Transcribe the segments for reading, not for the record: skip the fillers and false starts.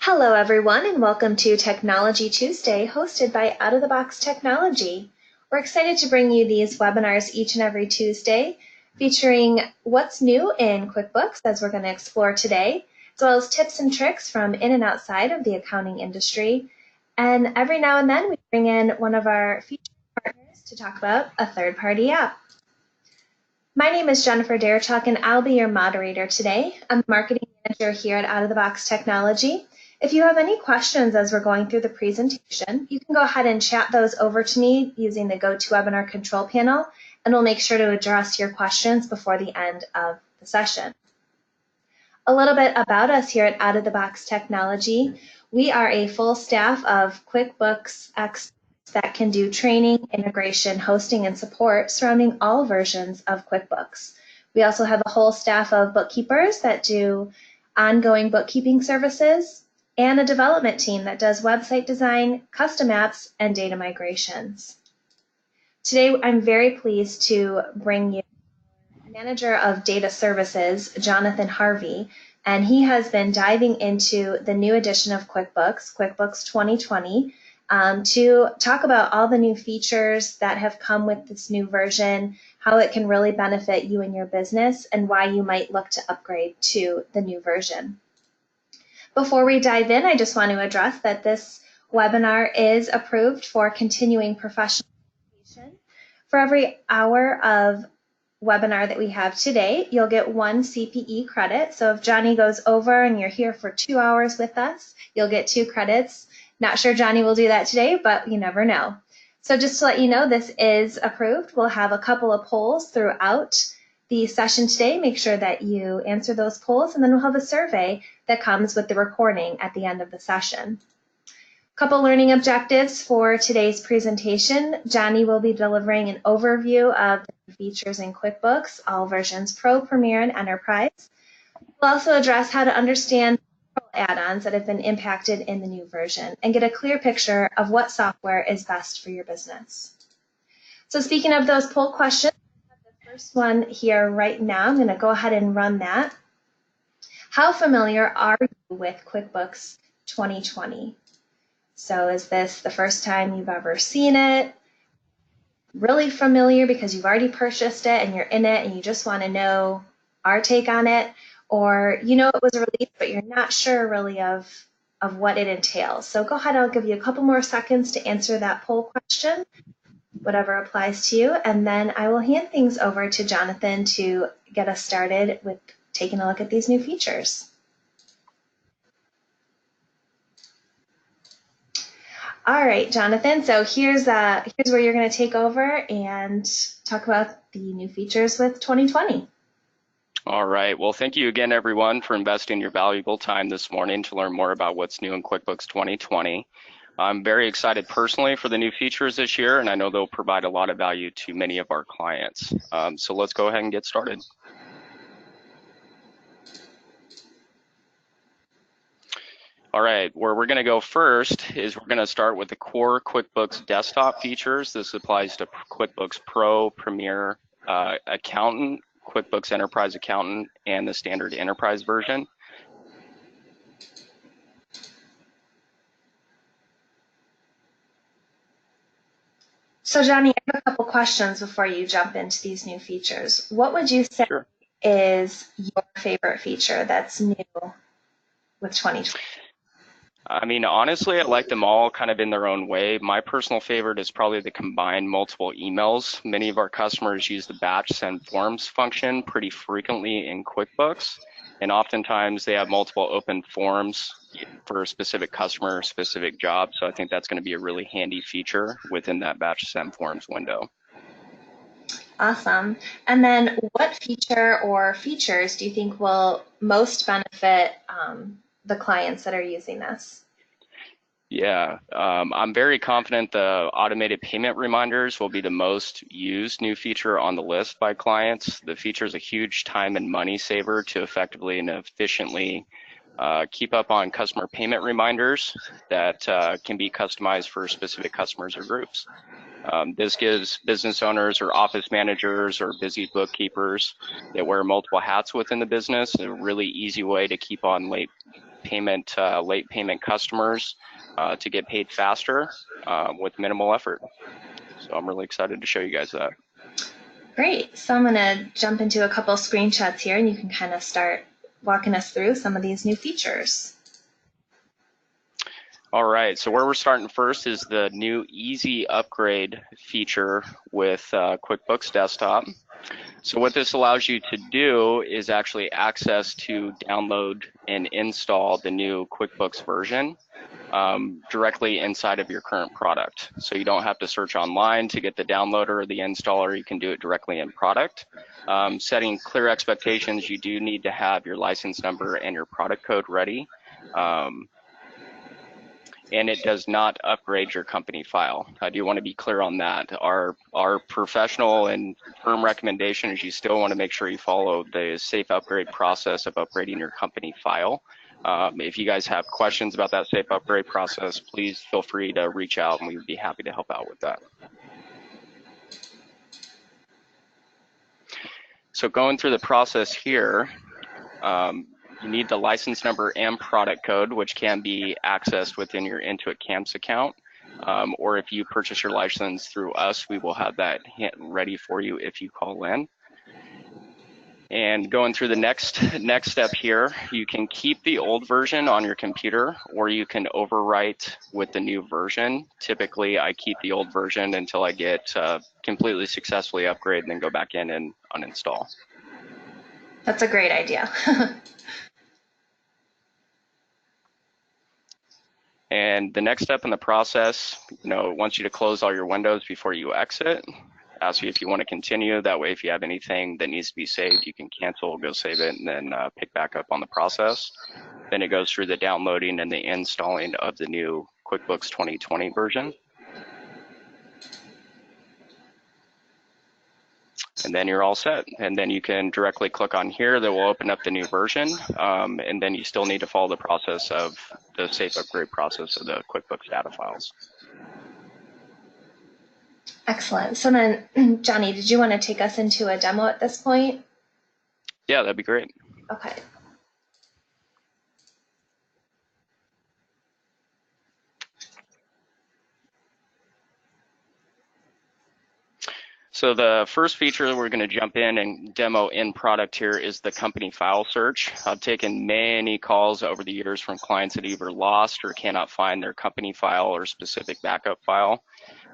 Hello, everyone, and welcome to Technology Tuesday, hosted by Out of the Box Technology. We're excited to bring you these webinars each and every Tuesday, featuring what's new in QuickBooks, as we're going to explore today, as well as tips and tricks from in and outside of the accounting industry. And every now and then, we bring in one of our featured partners to talk about a third-party app. My name is Jennifer Derechuk, and I'll be your moderator today. I'm the marketing manager here at Out of the Box Technology. If you have any questions as we're going through the presentation, you can go ahead and chat those over to me using the GoToWebinar control panel, and we'll make sure to address your questions before the end of the session. A little bit about us here at Out of the Box Technology. We are a full staff of QuickBooks experts that can do training, integration, hosting, and support surrounding all versions of QuickBooks. We also have a whole staff of bookkeepers that do ongoing bookkeeping services, and a development team that does website design, custom apps, and data migrations. Today, I'm very pleased to bring you Manager of Data Services, Jonathan Harvey, and he has been diving into the new edition of QuickBooks, QuickBooks 2020, to talk about all the new features that have come with this new version, how it can really benefit you and your business, and why you might look to upgrade to the new version. Before we dive in, I just want to address that this webinar is approved for continuing professional education. For every hour of webinar that we have today, you'll get 1 CPE credit. So if Johnny goes over and you're here for 2 hours with us, you'll get 2 credits. Not sure Johnny will do that today, but you never know. So just to let you know, this is approved. We'll have a couple of polls throughout the session today. Make sure that you answer those polls, and then we'll have a survey that comes with the recording at the end of the session. A couple learning objectives for today's presentation. Johnny will be delivering an overview of the features in QuickBooks, all versions Pro, Premier, and Enterprise. We'll also address how to understand add-ons that have been impacted in the new version and get a clear picture of what software is best for your business. So speaking of those poll questions, the first one here right now, I'm going to go ahead and run that. How familiar are you with QuickBooks 2020? So is this the first time you've ever seen it? Really familiar because you've already purchased it and you're in it and you just want to know our take on it? Or you know it was released but you're not sure really of what it entails? So go ahead, I'll give you a couple more seconds to answer that poll question, whatever applies to you, and then I will hand things over to Jonathan to get us started with taking a look at these new features. All right, Jonathan, so here's where you're going to take over and talk about the new features with 2020. All right, well, thank you again, everyone, for investing your valuable time this morning to learn more about what's new in QuickBooks 2020. I'm very excited personally for the new features this year, and I know they'll provide a lot of value to many of our clients. So let's go ahead and get started. All right, where we're going to go first is we're going to start with the core QuickBooks desktop features. This applies to QuickBooks Pro, Premier, Accountant, QuickBooks Enterprise Accountant, and the standard Enterprise version. So Johnny, I have a couple questions before you jump into these new features. What would you say is your favorite feature that's new with 2020? I mean, honestly, I like them all kind of in their own way. My personal favorite is probably the combined multiple emails. Many of our customers use the batch send forms function pretty frequently in QuickBooks, and oftentimes they have multiple open forms for a specific customer, specific job. So I think that's going to be a really handy feature within that batch send forms window. Awesome. And then what feature or features do you think will most benefit the clients that are using this? Yeah, I'm very confident the automated payment reminders will be the most used new feature on the list by clients. The feature is a huge time and money saver to effectively and efficiently keep up on customer payment reminders that can be customized for specific customers or groups. This gives business owners or office managers or busy bookkeepers that wear multiple hats within the business a really easy way to keep on late late payment customers to get paid faster with minimal effort. So I'm really excited to show you guys that. Great. So I'm going to jump into a couple screenshots here, and you can kind of start walking us through some of these new features. All right, so where we're starting first is the new easy upgrade feature with QuickBooks Desktop. So what this allows you to do is actually access to download and install the new QuickBooks version directly inside of your current product. So you don't have to search online to get the downloader or the installer. You can do it directly in product. Setting clear expectations, you do need to have your license number and your product code ready. And it does not upgrade your company file. I do want to be clear on that. Our professional and firm recommendation is you still want to make sure you follow the safe upgrade process of upgrading your company file. If you guys have questions about that safe upgrade process, please feel free to reach out and we would be happy to help out with that. So going through the process here, you need the license number and product code, which can be accessed within your Intuit Camps account. Or if you purchase your license through us, we will have that ready for you if you call in. And going through the next step here, you can keep the old version on your computer, or you can overwrite with the new version. Typically, I keep the old version until I get completely successfully upgraded and then go back in and uninstall. That's a great idea. And the next step in the process, it wants you to close all your windows before you exit. Ask you if you want to continue. That way, if you have anything that needs to be saved, you can cancel, go save it, and then pick back up on the process. Then it goes through the downloading and the installing of the new QuickBooks 2020 version. And then you're all set. And then you can directly click on here that will open up the new version. And then you still need to follow the process of the safe upgrade process of the QuickBooks data files. Excellent. So then, Johnny, did you want to take us into a demo at this point? Yeah, that'd be great. Okay. So the first feature that we're going to jump in and demo in product here is the company file search. I've taken many calls over the years from clients that either lost or cannot find their company file or specific backup file.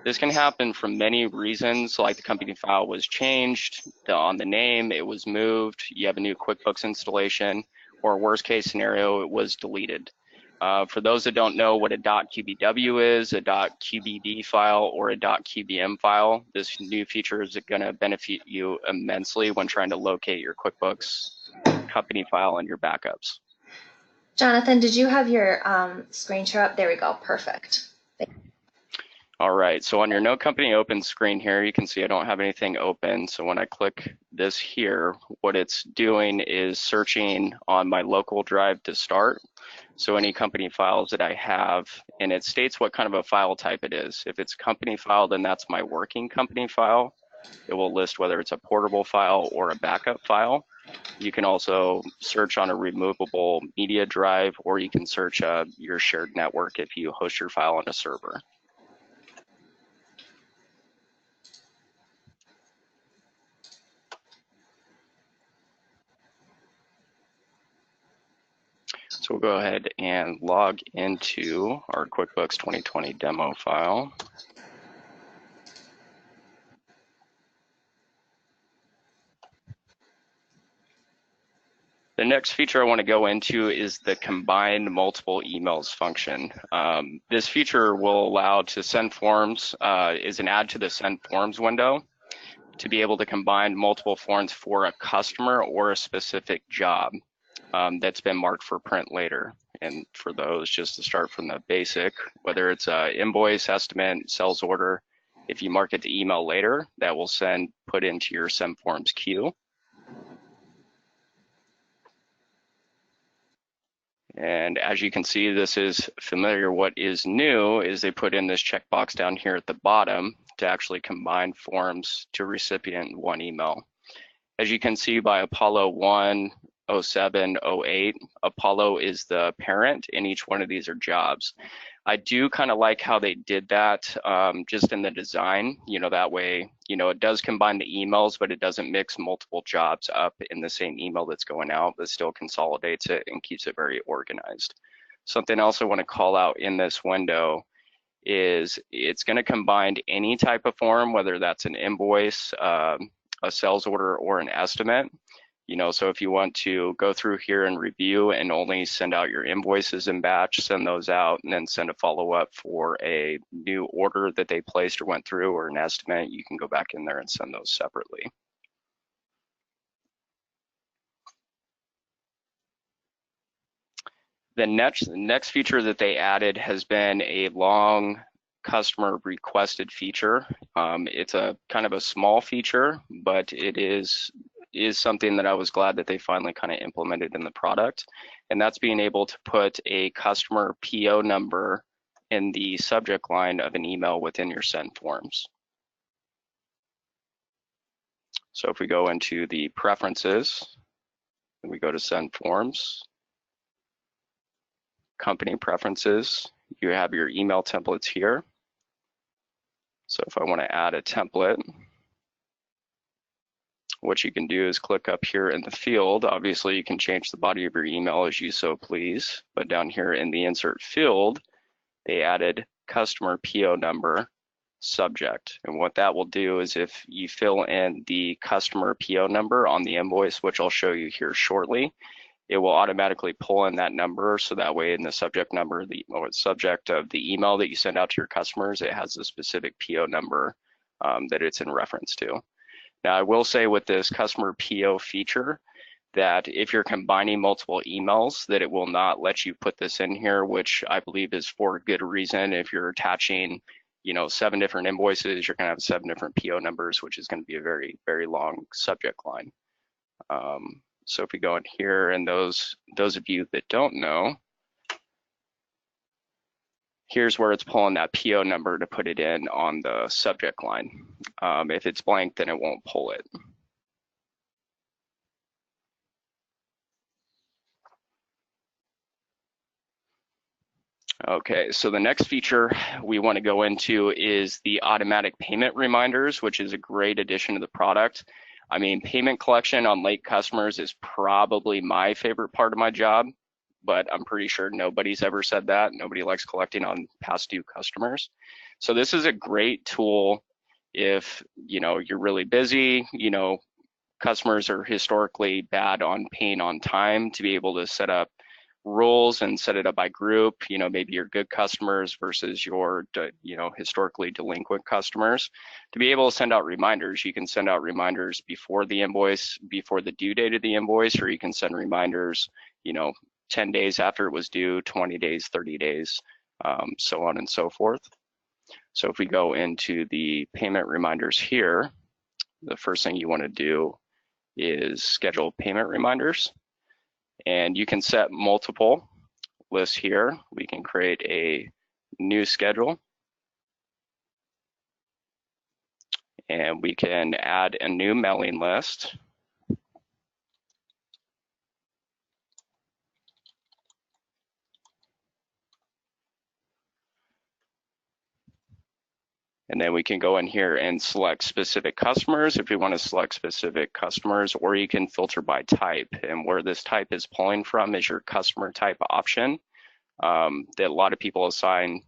This can happen for many reasons, like the company file was changed on the name, it was moved, you have a new QuickBooks installation, or worst case scenario, it was deleted. For those that don't know what a .qbw is, a .qbd file, or a .qbm file, this new feature is going to benefit you immensely when trying to locate your QuickBooks company file and your backups. Jonathan, did you have your screen share up? There we go. Perfect. All right, so on your No Company Open screen here, you can see I don't have anything open. So when I click this here, what it's doing is searching on my local drive to start. So any company files that I have, and it states what kind of a file type it is. If it's company file, then that's my working company file. It will list whether it's a portable file or a backup file. You can also search on a removable media drive, or you can search your shared network if you host your file on a server. So we'll go ahead and log into our QuickBooks 2020 demo file. The next feature I want to go into is the combine multiple emails function. This feature will allow to send forms, is an add to the send forms window to be able to combine multiple forms for a customer or a specific job that's been marked for print later. And for those, just to start from the basic, whether it's an invoice, estimate, sales order, if you mark it to email later, that will put into your send forms queue. And as you can see, this is familiar. What is new is they put in this checkbox down here at the bottom to actually combine forms to recipient in one email. As you can see by Apollo 1, 07, 08. Apollo is the parent, and each one of these are jobs. I do kind of like how they did that, just in the design, that way, it does combine the emails, but it doesn't mix multiple jobs up in the same email that's going out, but still consolidates it and keeps it very organized. Something else I want to call out in this window is it's going to combine any type of form, whether that's an invoice, a sales order, or an estimate. So if you want to go through here and review and only send out your invoices in batch, send those out, and then send a follow-up for a new order that they placed or went through, or an estimate, you can go back in there and send those separately. The next feature that they added has been a long customer requested feature. It's a kind of a small feature, but it is something that I was glad that they finally kind of implemented in the product. And that's being able to put a customer PO number in the subject line of an email within your send forms. So if we go into the preferences, and we go to send forms, company preferences, you have your email templates here. So if I want to add a template, what you can do is click up here in the field. Obviously, you can change the body of your email as you so please, but down here in the insert field, they added customer PO number subject. And what that will do is if you fill in the customer PO number on the invoice, which I'll show you here shortly, it will automatically pull in that number. So that way in the subject number, or subject of the email that you send out to your customers, it has a specific PO number that it's in reference to. Now, I will say with this customer PO feature that if you're combining multiple emails, that it will not let you put this in here, which I believe is for good reason. If you're attaching, 7 different invoices, you're gonna have 7 different PO numbers, which is gonna be a very, very long subject line. So if we go in here, and those of you that don't know, here's where it's pulling that PO number to put it in on the subject line. If it's blank, then it won't pull it. Okay, so the next feature we want to go into is the automatic payment reminders, which is a great addition to the product. I mean, payment collection on late customers is probably my favorite part of my job, but I'm pretty sure nobody's ever said that. Nobody likes collecting on past due customers. So this is a great tool if you're really busy, customers are historically bad on paying on time, to be able to set up rules and set it up by group, maybe your good customers versus your historically delinquent customers. To be able to send out reminders, you can send out reminders before the invoice, before the due date of the invoice, or you can send reminders 10 days after it was due, 20 days, 30 days, so on and so forth. So if we go into the payment reminders here, the first thing you want to do is schedule payment reminders. And you can set multiple lists here. We can create a new schedule. And we can add a new mailing list. And then we can go in here and select specific customers if we want to select specific customers, or you can filter by type. And where this type is pulling from is your customer type option that a lot of people assign,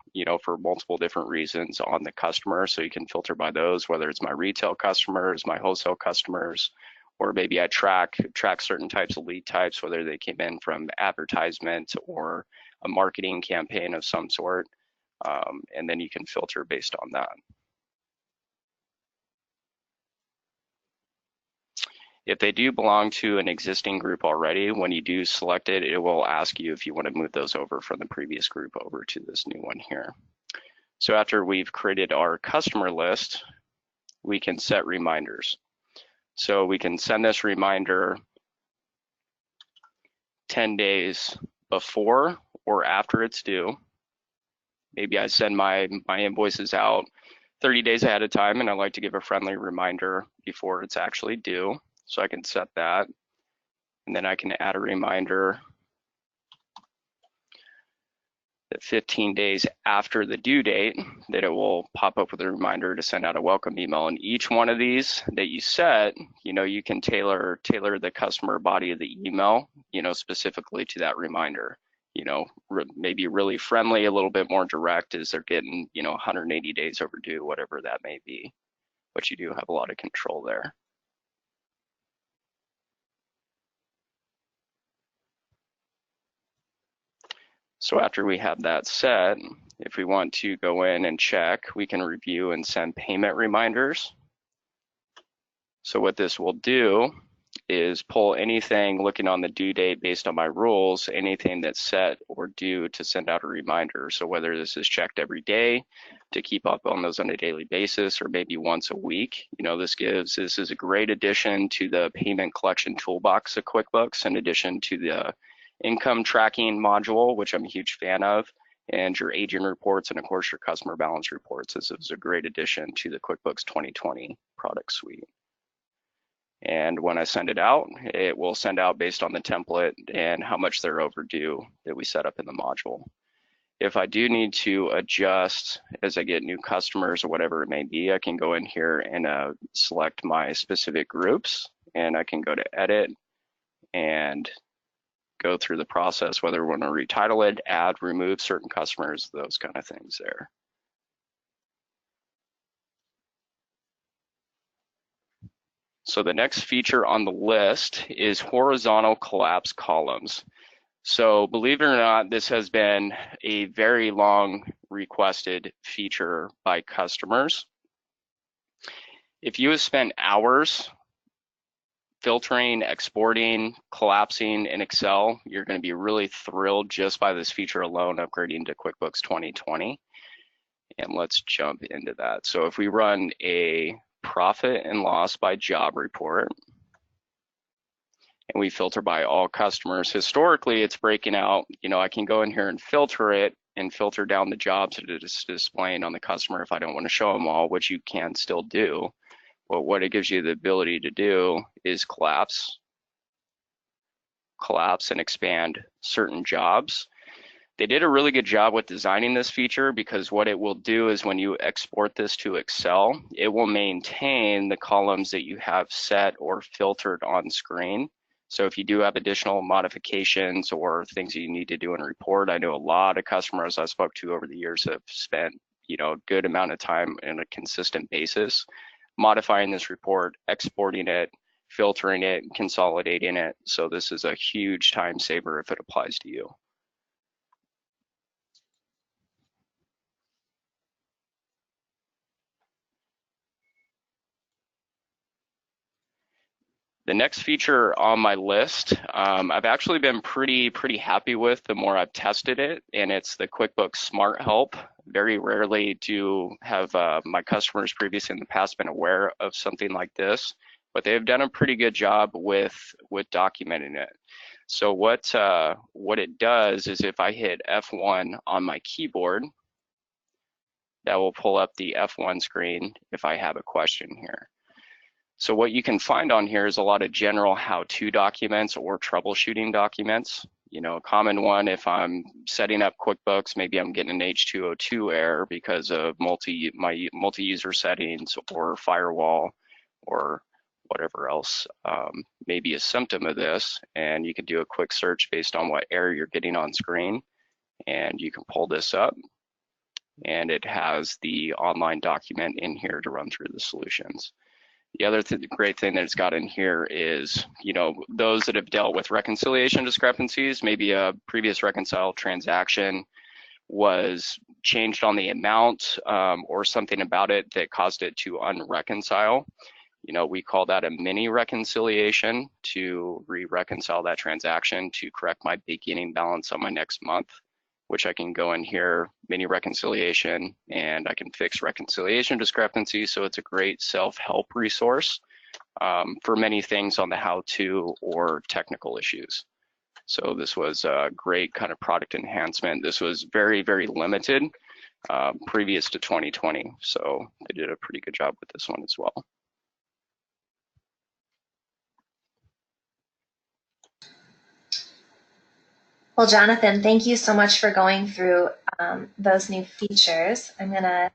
for multiple different reasons on the customer. So you can filter by those, whether it's my retail customers, my wholesale customers, or maybe I track certain types of lead types, whether they came in from advertisement or a marketing campaign of some sort. And then you can filter based on that. If they do belong to an existing group already, when you do select it, it will ask you if you want to move those over from the previous group over to this new one here. So after we've created our customer list, we can set reminders. So we can send this reminder 10 days before or after it's due. Maybe I send my invoices out 30 days ahead of time, and I like to give a friendly reminder before it's actually due. So I can set that. And then I can add a reminder that 15 days after the due date, that it will pop up with a reminder to send out a welcome email. And each one of these that you set, you can tailor the customer body of the email, specifically to that reminder. Maybe really friendly, a little bit more direct as they're getting, 180 days overdue, whatever that may be. But you do have a lot of control there. So after we have that set, if we want to go in and check, we can review and send payment reminders. So what this will do is pull anything looking on the due date based on my rules, anything that's set or due to send out a reminder. So whether this is checked every day to keep up on those on a daily basis or maybe once a week, this is a great addition to the payment collection toolbox of QuickBooks, in addition to the income tracking module, which I'm a huge fan of, and your agent reports, and of course your customer balance reports. This is a great addition to the QuickBooks 2020 product suite. And when I send it out, it will send out based on the template and how much they're overdue that we set up in the module. If I do need to adjust as I get new customers or whatever it may be, I can go in here and select my specific groups, and I can go to edit and go through the process, whether we want to retitle it, add, remove certain customers, those kind of things there. So the next feature on the list is horizontal collapse columns. So believe it or not, this has been a very long requested feature by customers. If you have spent hours filtering, exporting, collapsing in Excel, you're going to be really thrilled just by this feature alone, upgrading to QuickBooks 2020. And let's jump into that. So if we run a profit and loss by job report, and we filter by all customers, historically it's breaking out, I can go in here and filter it and filter down the jobs that it's displaying on the customer if I don't want to show them all, which you can still do. But what it gives you the ability to do is collapse and expand certain jobs. They did a really good job with designing this feature, because what it will do is when you export this to Excel, it will maintain the columns that you have set or filtered on screen. So if you do have additional modifications or things that you need to do in a report, I know a lot of customers I spoke to over the years have spent, a good amount of time on a consistent basis modifying this report, exporting it, filtering it, consolidating it. So this is a huge time saver if it applies to you. The next feature on my list, I've actually been pretty happy with the more I've tested it, and it's the QuickBooks Smart Help. Very rarely do have my customers previously in the past been aware of something like this, but they've done a pretty good job with documenting it. So what it does is if I hit F1 on my keyboard, that will pull up the F1 screen if I have a question here. So what you can find on here is a lot of general how-to documents or troubleshooting documents. A common one, if I'm setting up QuickBooks, maybe I'm getting an H202 error because of my multi-user settings or firewall or whatever else may be a symptom of this. And you can do a quick search based on what error you're getting on screen. And you can pull this up, and it has the online document in here to run through the solutions. The other great thing that it's got in here is, those that have dealt with reconciliation discrepancies, maybe a previous reconciled transaction was changed on the amount or something about it that caused it to unreconcile. We call that a mini reconciliation to re-reconcile that transaction to correct my beginning balance on my next month, which I can go in here, mini reconciliation, and I can fix reconciliation discrepancies. So it's a great self-help resource for many things on the how-to or technical issues. So this was a great kind of product enhancement. This was very limited previous to 2020. So they did a pretty good job with this one as well. Well, Jonathan, thank you so much for going through those new features. I'm going to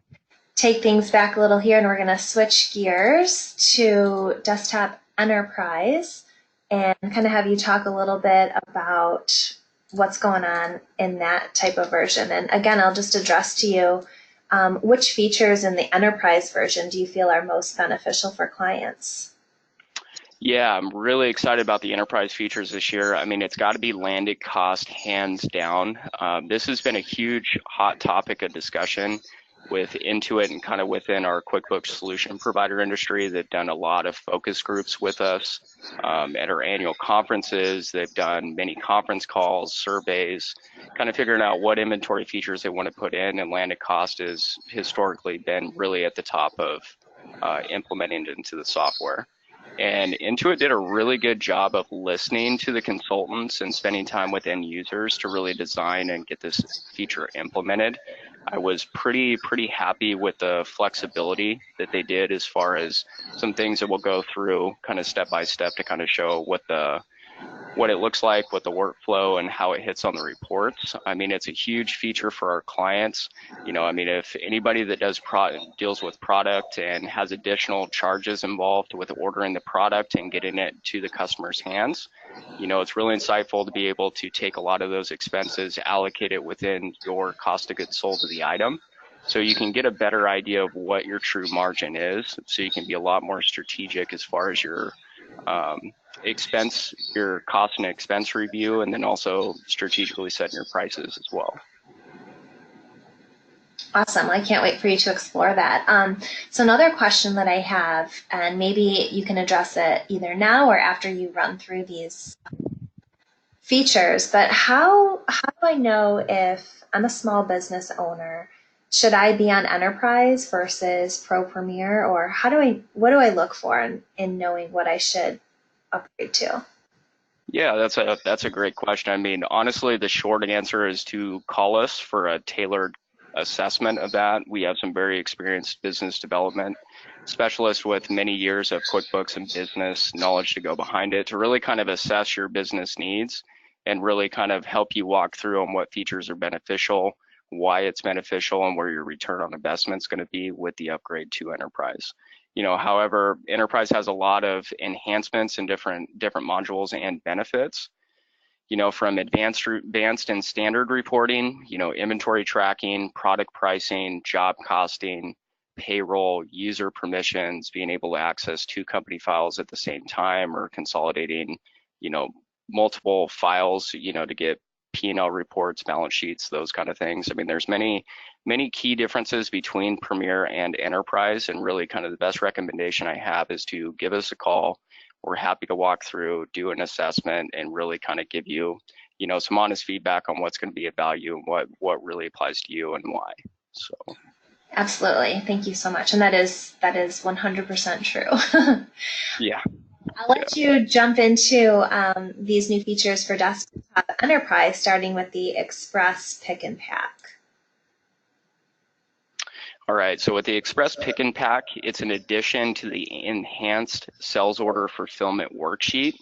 take things back a little here and we're going to switch gears to desktop enterprise and kind of have you talk a little bit about what's going on in that type of version. And again, I'll just address to you which features in the enterprise version do you feel are most beneficial for clients? Yeah, I'm really excited about the enterprise features this year. I mean, it's got to be landed cost hands down. This has been a huge hot topic of discussion with Intuit and kind of within our QuickBooks solution provider industry. They've done a lot of focus groups with us at our annual conferences. They've done many conference calls, surveys, kind of figuring out what inventory features they want to put in, and landed cost has historically been really at the top of implementing it into the software. And Intuit did a really good job of listening to the consultants and spending time with end users to really design and get this feature implemented. I was pretty happy with the flexibility that they did as far as some things that we'll go through kind of step by step to kind of show what it looks like, what the workflow and how it hits on the reports. I mean, it's a huge feature for our clients. You know, I mean, if anybody that deals with product and has additional charges involved with ordering the product and getting it to the customer's hands, you know, it's really insightful to be able to take a lot of those expenses, allocate it within your cost of goods sold of the item, so you can get a better idea of what your true margin is, so you can be a lot more strategic as far as your um, your cost and expense review, and then also strategically setting your prices as well. Awesome. I can't wait for you to explore that. So another question that I have, and maybe you can address it either now or after you run through these features, but how do I know if I'm a small business owner, should I be on enterprise versus pro premier, or what do I look for in knowing what I should upgrade to? Yeah, that's a great question. I mean, honestly, the short answer is to call us for a tailored assessment of that. We have some very experienced business development specialists with many years of QuickBooks and business knowledge to go behind it to really kind of assess your business needs and really kind of help you walk through on what features are beneficial, why it's beneficial, and where your return on investment is going to be with the upgrade to enterprise. You know, however, enterprise has a lot of enhancements and different modules and benefits, you know, from advanced and standard reporting, you know, inventory tracking, product pricing, job costing, payroll, user permissions, being able to access two company files at the same time, or consolidating, you know, multiple files, you know, to get P&L reports, balance sheets, those kind of things. I mean, there's many key differences between Premier and Enterprise, and really kind of the best recommendation I have is to give us a call. We're happy to walk through, do an assessment, and really kind of give you, you know, some honest feedback on what's going to be of value and what really applies to you and why. So. Absolutely. Thank you so much. And that is 100% true. Yeah. I'll let you jump into these new features for desktop enterprise, starting with the Express Pick and Pack. All right, so with the Express Pick and Pack, it's an addition to the enhanced sales order fulfillment worksheet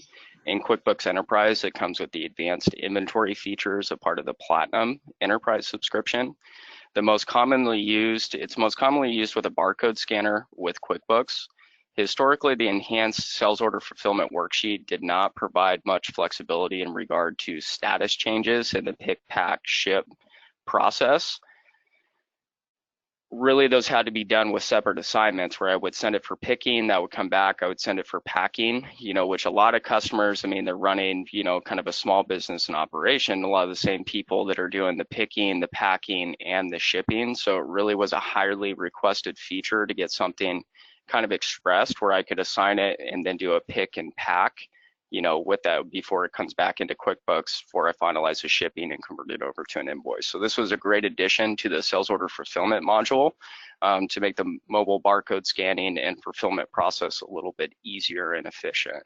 in QuickBooks Enterprise that comes with the advanced inventory features, a part of the Platinum Enterprise subscription. It's most commonly used with a barcode scanner with QuickBooks. Historically, the enhanced sales order fulfillment worksheet did not provide much flexibility in regard to status changes in the pick, pack, ship process. Really, those had to be done with separate assignments, where I would send it for picking, that would come back, I would send it for packing, you know, which a lot of customers, I mean, they're running, you know, kind of a small business and operation, a lot of the same people that are doing the picking, the packing, and the shipping. So it really was a highly requested feature to get something kind of expressed where I could assign it and then do a pick and pack, you know, with that before it comes back into QuickBooks before I finalize the shipping and convert it over to an invoice. So this was a great addition to the sales order fulfillment module to make the mobile barcode scanning and fulfillment process a little bit easier and efficient.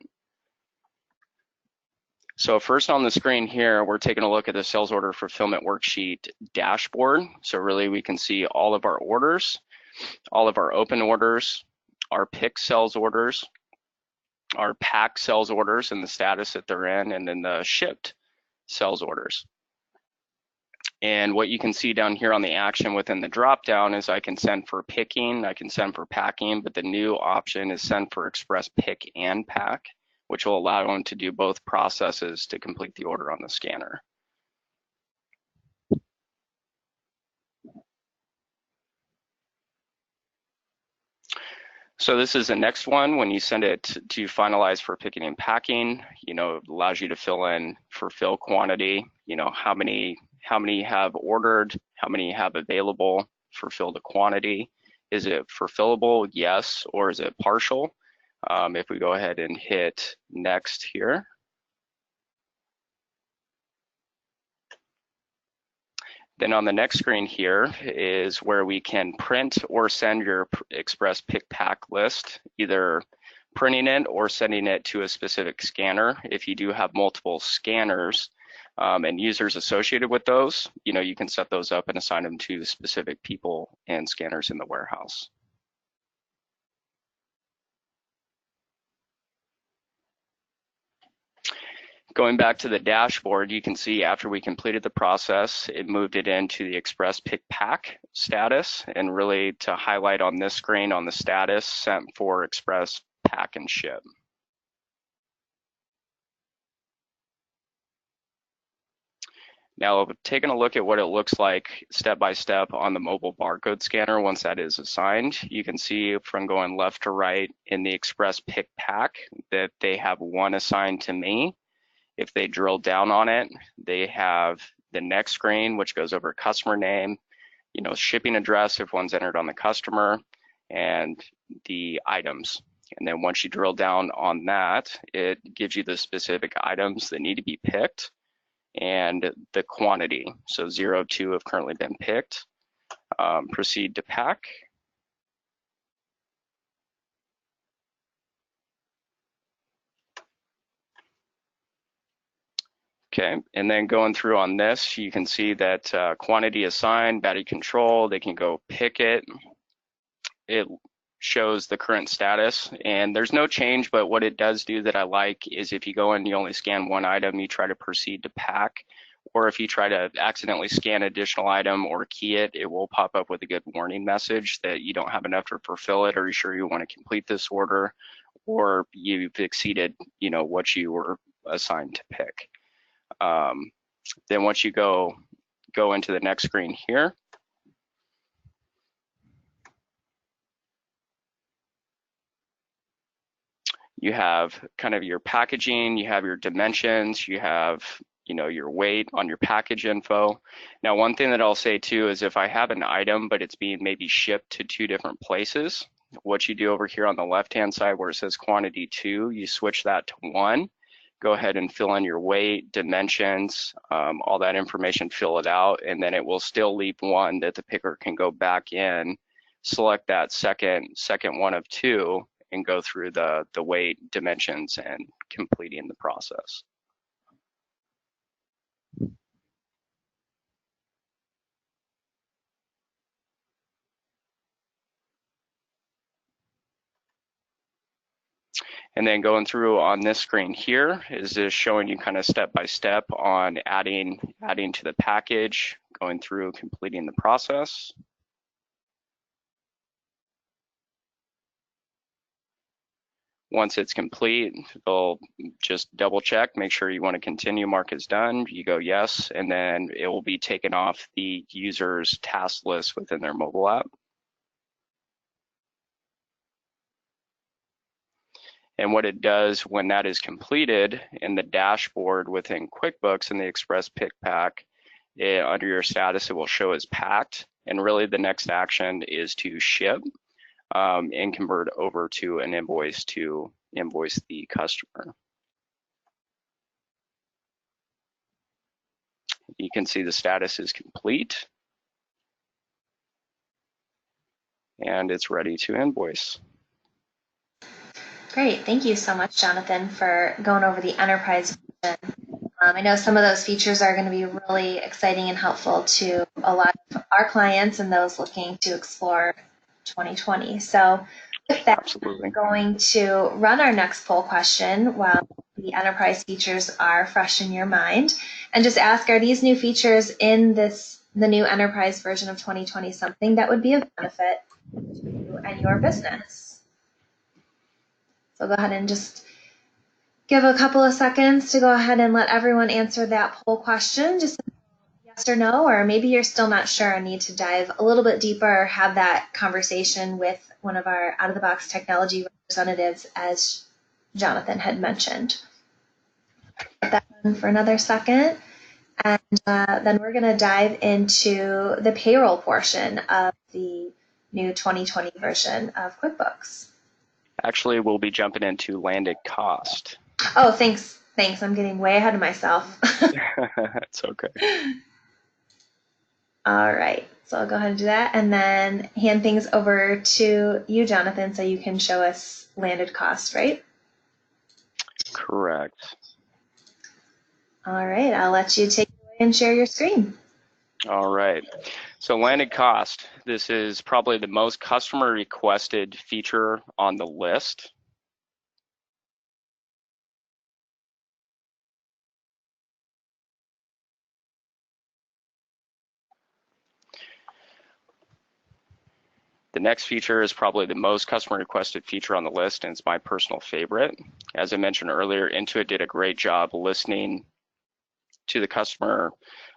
So first on the screen here, we're taking a look at the sales order fulfillment worksheet dashboard. So really we can see all of our orders, all of our open orders, our pick sales orders, our pack sales orders and the status that they're in, and then the shipped sales orders. And what you can see down here on the action within the dropdown is I can send for picking, I can send for packing, but the new option is send for express pick and pack, which will allow them to do both processes to complete the order on the scanner. So this is the next one. When you send it to finalize for picking and packing, it allows you to fill in for fill quantity, how many have ordered, how many have available for fill to quantity. Is it fulfillable? Yes. Or is it partial? If we go ahead and hit next here. Then on the next screen here is where we can print or send your express pick pack list, either printing it or sending it to a specific scanner. If you do have multiple scanners and users associated with those, you can set those up and assign them to specific people and scanners in the warehouse. Going back to the dashboard, you can see after we completed the process, it moved it into the express pick pack status, and really to highlight on this screen on the status, sent for express pack and ship. Now, taking a look at what it looks like step by step on the mobile barcode scanner once that is assigned, you can see from going left to right in the express pick pack that they have one assigned to me. If they drill down on it, they have the next screen, which goes over customer name, shipping address if one's entered on the customer, and the items. And then once you drill down on that, it gives you the specific items that need to be picked and the quantity. So 0, 2 have currently been picked. Proceed to pack. Okay, and then going through on this, you can see that quantity assigned, battery control, they can go pick it. It shows the current status, and there's no change, but what it does do that I like is if you go in, you only scan one item, you try to proceed to pack, or if you try to accidentally scan additional item or key it, it will pop up with a good warning message that you don't have enough to fulfill it, or you're sure you want to complete this order, or you've exceeded, what you were assigned to pick. Then once you go into the next screen here, you have kind of your packaging, you have your dimensions, you have your weight on your package info. Now, one thing that I'll say too is if I have an item but it's being maybe shipped to 2 different places, what you do over here on the left-hand side where it says quantity 2, you switch that to 1. Go ahead and fill in your weight, dimensions, all that information, fill it out, and then it will still leave 1 that the picker can go back in, select that second one of 2, and go through the weight, dimensions, and completing the process. And then going through on this screen here is just showing you kind of step by step on adding to the package, going through completing the process. Once it's complete, they'll just double check, make sure you want to continue, mark as done, you go yes, and then it will be taken off the user's task list within their mobile app. And what it does when that is completed in the dashboard within QuickBooks in the Express Pick Pack, under your status, it will show as packed. And really the next action is to ship and convert over to an invoice to invoice the customer. You can see the status is complete and it's ready to invoice. Great. Thank you so much, Jonathan, for going over the enterprise version. I know some of those features are going to be really exciting and helpful to a lot of our clients and those looking to explore 2020. So with that, Absolutely. I'm going to run our next poll question while the enterprise features are fresh in your mind, and just ask, are these new features in the new enterprise version of 2020 something that would be of benefit to you and your business? So go ahead and just give a couple of seconds to go ahead and let everyone answer that poll question, just yes or no, or maybe you're still not sure and need to dive a little bit deeper or have that conversation with one of our out-of-the-box technology representatives, as Jonathan had mentioned. Put that on for another second, and then we're going to dive into the payroll portion of the new 2020 version of QuickBooks. Actually, we'll be jumping into landed cost. Oh, thanks. Thanks. I'm getting way ahead of myself. It's okay. All right. So I'll go ahead and do that and then hand things over to you, Jonathan, so you can show us landed cost, right? Correct. All right. I'll let you take it away and share your screen. All right. So landed cost, this is probably the most customer requested feature on the list. The next feature is probably the most customer requested feature on the list, and it's my personal favorite. As I mentioned earlier, Intuit did a great job listening to the customers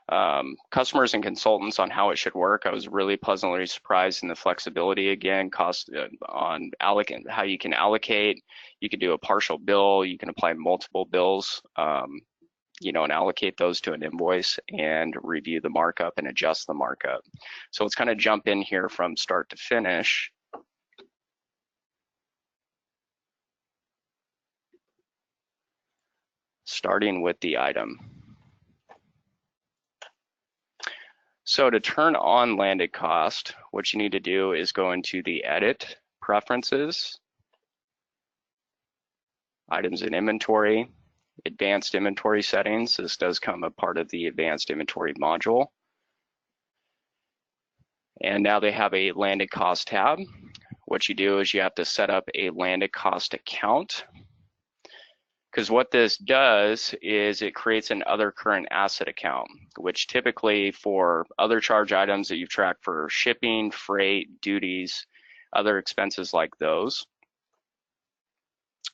and consultants on how it should work. I was really pleasantly surprised in the flexibility again, on how you can allocate. You can do a partial bill, you can apply multiple bills, and allocate those to an invoice and review the markup and adjust the markup. So let's kind of jump in here from start to finish. Starting with the item. So to turn on landed cost, what you need to do is go into the edit preferences, items in inventory, advanced inventory settings. This does come a part of the advanced inventory module. And now they have a landed cost tab. What you do is you have to set up a landed cost account, because what this does is it creates an other current asset account, which typically for other charge items that you've tracked for shipping, freight, duties, other expenses like those,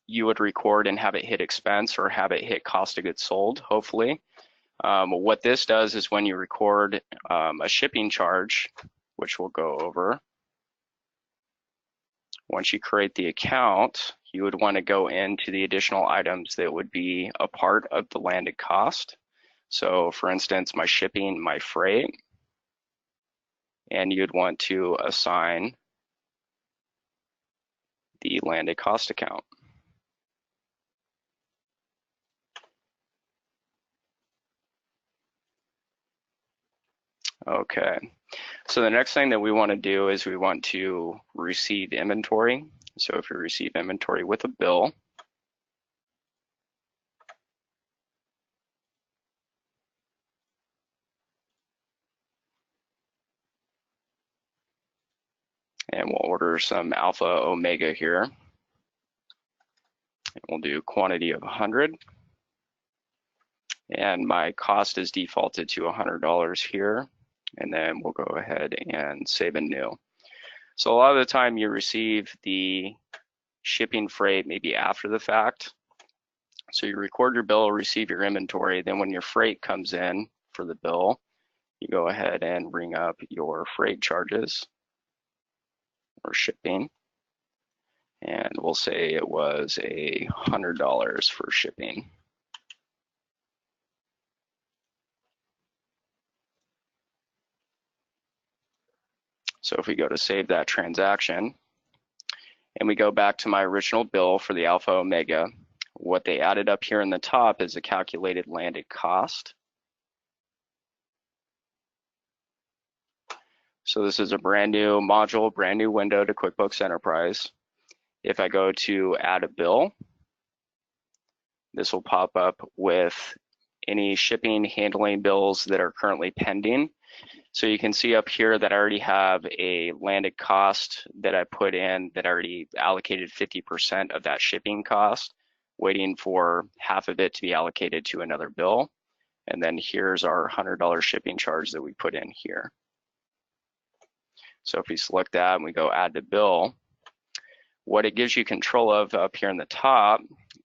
you would record and have it hit expense or have it hit cost of goods sold, hopefully. What this does is when you record a shipping charge, which we'll go over, once you create the account, you would want to go into the additional items that would be a part of the landed cost. So for instance, my shipping, my freight, and you'd want to assign the landed cost account. Okay, so the next thing that we want to do is we want to receive inventory. So if you receive inventory with a bill, and we'll order some Alpha Omega here. And we'll do quantity of 100. And my cost is defaulted to $100 here. And then we'll go ahead and save a new. So a lot of the time you receive the shipping freight maybe after the fact. So you record your bill, receive your inventory, then when your freight comes in for the bill, you go ahead and bring up your freight charges or shipping. And we'll say it was $100 for shipping. So if we go to save that transaction, and we go back to my original bill for the Alpha Omega, what they added up here in the top is a calculated landed cost. So this is a brand new module, brand new window to QuickBooks Enterprise. If I go to add a bill, this will pop up with any shipping handling bills that are currently pending. So you can see up here that I already have a landed cost that I put in that I already allocated 50% of that shipping cost. waiting for half of it to be allocated to another bill. And then here's our $100 shipping charge that we put in here. So if we select that and we go add to bill, what it gives you control of up here in the top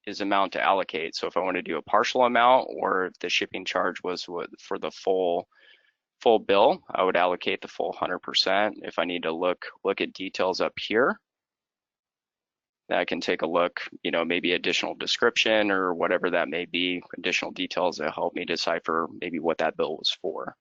is amount to allocate. So if I want to do a partial amount, or if the shipping charge was for the full bill, I would allocate the full 100%. If I need to look at details up here, then I can take a look, maybe additional description or whatever that may be, additional details that help me decipher maybe what that bill was for.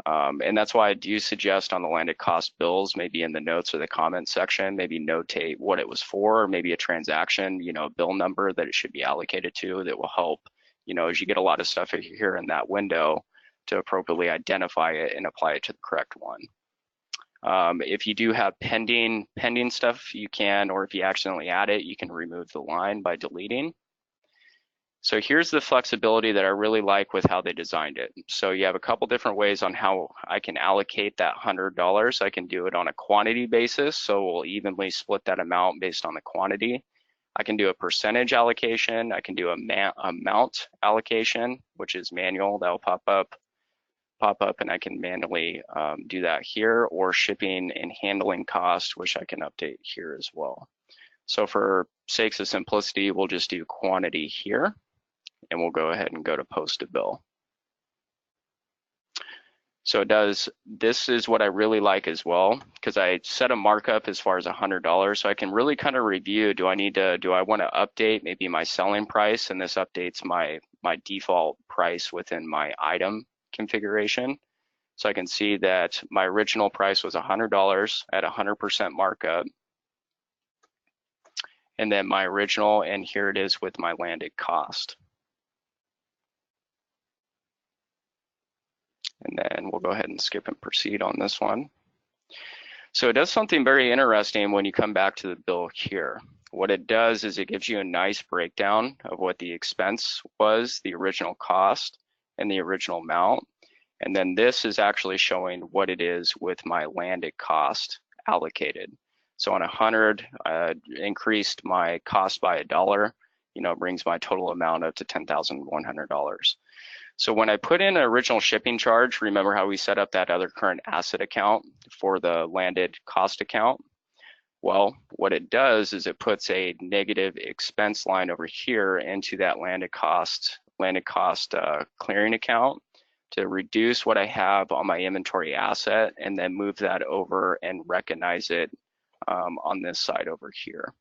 And that's why I do suggest on the landed cost bills, maybe in the notes or the comments section, maybe notate what it was for, or maybe a transaction, bill number that it should be allocated to, that will help, as you get a lot of stuff here in that window, to appropriately identify it and apply it to the correct one. If you do have pending stuff, you can, or if you accidentally add it, you can remove the line by deleting. So here's the flexibility that I really like with how they designed it. So you have a couple different ways on how I can allocate that $100. I can do it on a quantity basis, so we'll evenly split that amount based on the quantity. I can do a percentage allocation. I can do a amount allocation, which is manual. That'll pop up, and I can manually do that here, or shipping and handling cost, which I can update here as well. So for sakes of simplicity, we'll just do quantity here, and we'll go ahead and go to post a bill. So this is what I really like as well, because I set a markup as far as $100, so I can really kind of review, do I want to update maybe my selling price, and this updates my default price within my item configuration. So I can see that my original price was $100 at 100% markup. And then my original, and here it is with my landed cost. And then we'll go ahead and skip and proceed on this one. So it does something very interesting when you come back to the bill here. What it does is it gives you a nice breakdown of what the expense was, the original cost, and the original amount. And then this is actually showing what it is with my landed cost allocated. So on 100, increased my cost by $1, brings my total amount up to $10,100. So when I put in an original shipping charge, remember how we set up that other current asset account for the landed cost account? Well, what it does is it puts a negative expense line over here into that landed cost clearing account to reduce what I have on my inventory asset, and then move that over and recognize it on this side over here.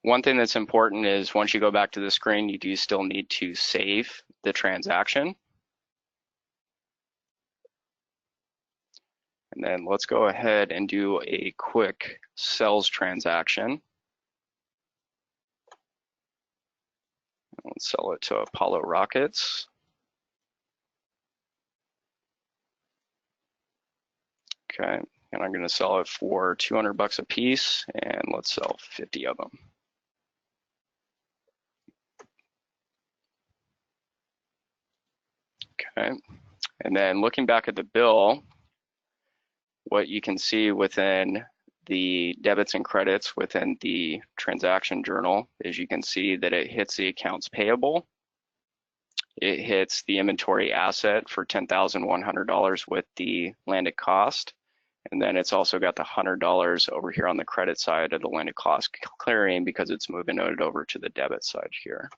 One thing that's important is once you go back to the screen, you do still need to save the transaction. And then let's go ahead and do a quick sales transaction. Let's sell it to Apollo Rockets. Okay, and I'm going to sell it for $200 a piece, and let's sell 50 of them. Okay, and then looking back at the bill, what you can see within the debits and credits within the transaction journal is you can see that it hits the accounts payable. It hits the inventory asset for $10,100 with the landed cost. And then it's also got the $100 over here on the credit side of the landed cost clearing because it's moving it over to the debit side here.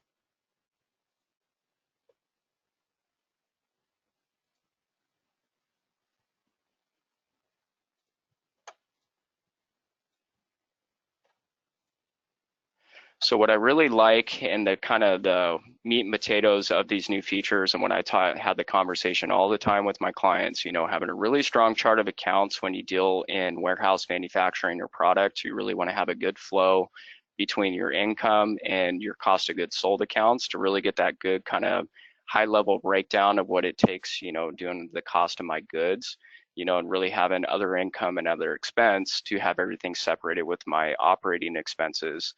So what I really like, and the kind of the meat and potatoes of these new features, and when I had the conversation all the time with my clients, having a really strong chart of accounts when you deal in warehouse manufacturing your product, you really want to have a good flow between your income and your cost of goods sold accounts to really get that good kind of high level breakdown of what it takes, doing the cost of my goods, and really having other income and other expense to have everything separated with my operating expenses,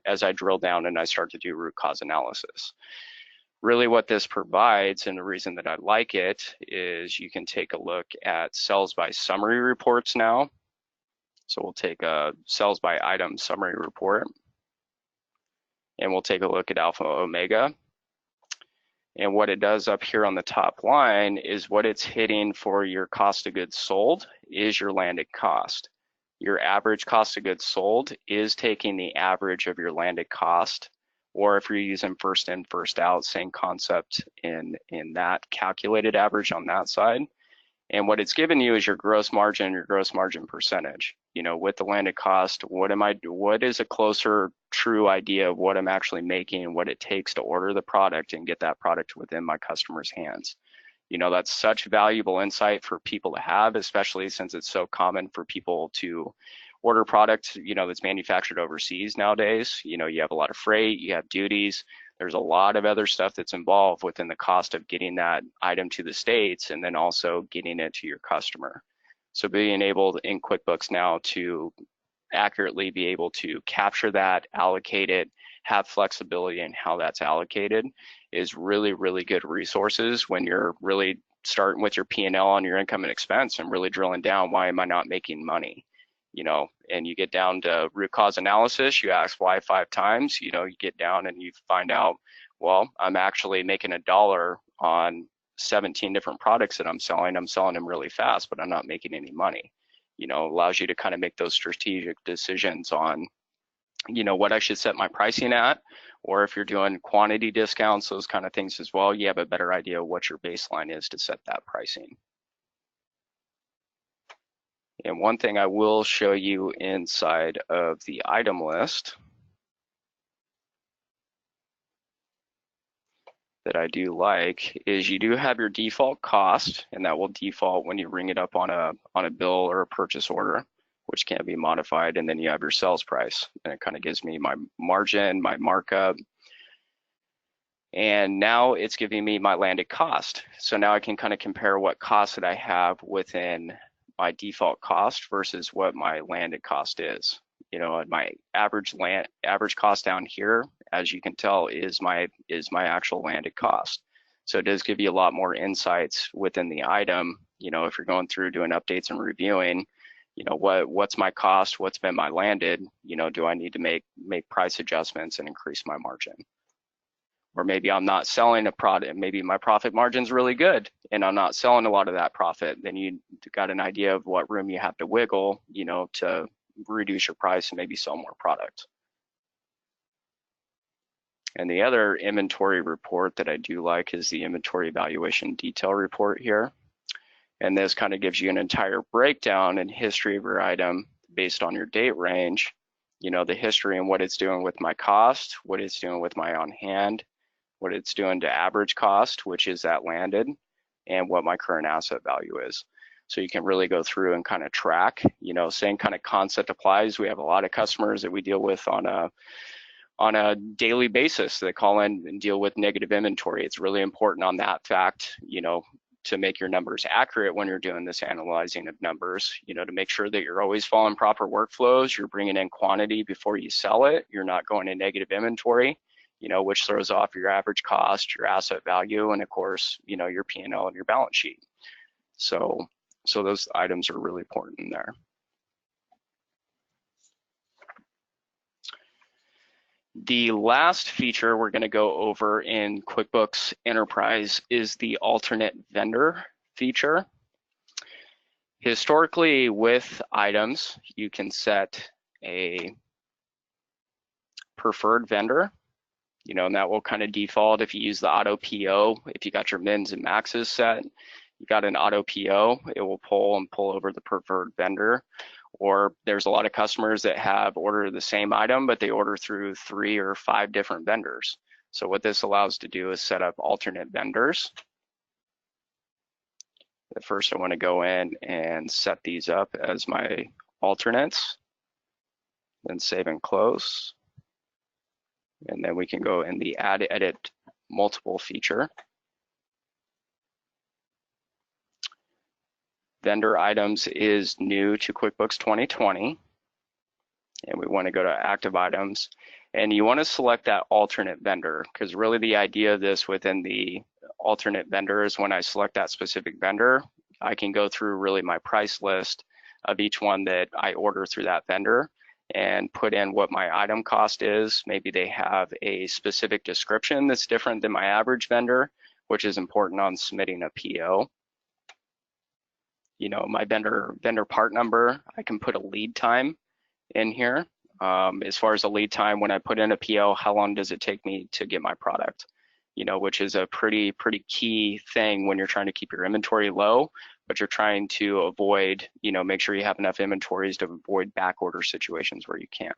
as I drill down and I start to do root cause analysis. Really what this provides, and the reason that I like it, is you can take a look at sales by summary reports now. So we'll take a sales by item summary report. And we'll take a look at Alpha Omega. And what it does up here on the top line is what it's hitting for your cost of goods sold is your landed cost. Your average cost of goods sold is taking the average of your landed cost, or if you're using first in, first out, same concept in that calculated average on that side. And what it's given you is your gross margin, your gross margin percentage. You know, with the landed cost, what is a closer true idea of what I'm actually making and what it takes to order the product and get that product within my customer's hands. You know, that's such valuable insight for people to have, especially since it's so common for people to order product, you know, that's manufactured overseas nowadays. You know, you have a lot of freight, you have duties, there's a lot of other stuff that's involved within the cost of getting that item to the States and then also getting it to your customer. So being able in QuickBooks now to accurately be able to capture that, allocate it, have flexibility in how that's allocated is really, really good resources when you're really starting with your P&L on your income and expense and really drilling down, why am I not making money? You know, and you get down to root cause analysis, you ask why 5 times, you know, you get down and you find out, well, I'm actually making $1 on 17 different products that I'm selling them really fast, but I'm not making any money. You know, allows you to kind of make those strategic decisions on, you know, what I should set my pricing at, or if you're doing quantity discounts, those kind of things as well, you have a better idea of what your baseline is to set that pricing. And one thing I will show you inside of the item list that I do like is you do have your default cost, and that will default when you ring it up on a bill or a purchase order, which can be modified, and then you have your sales price, and it kind of gives me my margin, my markup, and now it's giving me my landed cost. So now I can kind of compare what costs that I have within my default cost versus what my landed cost is. You know, my average cost down here, as you can tell, is my actual landed cost. So it does give you a lot more insights within the item. You know, if you're going through doing updates and reviewing, you know, what's my cost, what's been my landed, you know, do I need to make price adjustments and increase my margin? Or maybe I'm not selling a product, maybe my profit margin's really good and I'm not selling a lot of that profit, then you got an idea of what room you have to wiggle, you know, to reduce your price and maybe sell more product. And the other inventory report that I do like is the inventory evaluation detail report here. And this kind of gives you an entire breakdown and history of your item based on your date range, you know, the history and what it's doing with my cost, what it's doing with my on hand, what it's doing to average cost, which is that landed, and what my current asset value is. So you can really go through and kind of track, you know, same kind of concept applies. We have a lot of customers that we deal with on a daily basis that call in and deal with negative inventory. It's really important on that fact, you know, to make your numbers accurate when you're doing this analyzing of numbers, you know, to make sure that you're always following proper workflows, you're bringing in quantity before you sell it, you're not going to negative inventory, you know, which throws off your average cost, your asset value, and of course, you know, your P&L and your balance sheet. So those items are really important in there. The last feature we're going to go over in QuickBooks Enterprise is the alternate vendor feature. Historically, with items, you can set a preferred vendor, you know, and that will kind of default if you use the auto PO. If you got your mins and maxes set, you got an auto PO, it will pull over the preferred vendor. Or there's a lot of customers that have ordered the same item, but they order through 3 or 5 different vendors. So what this allows to do is set up alternate vendors. At first, I want to go in and set these up as my alternates, then save and close. And then we can go in the add edit multiple feature. Vendor items is new to QuickBooks 2020. And we want to go to active items. And you want to select that alternate vendor, because really the idea of this within the alternate vendor is when I select that specific vendor, I can go through really my price list of each one that I order through that vendor and put in what my item cost is. Maybe they have a specific description that's different than my average vendor, which is important on submitting a PO. You know, my vendor part number, I can put a lead time in here. As far as a lead time, when I put in a PO, how long does it take me to get my product? You know, which is a pretty key thing when you're trying to keep your inventory low, but you're trying to avoid, you know, make sure you have enough inventories to avoid back order situations where you can.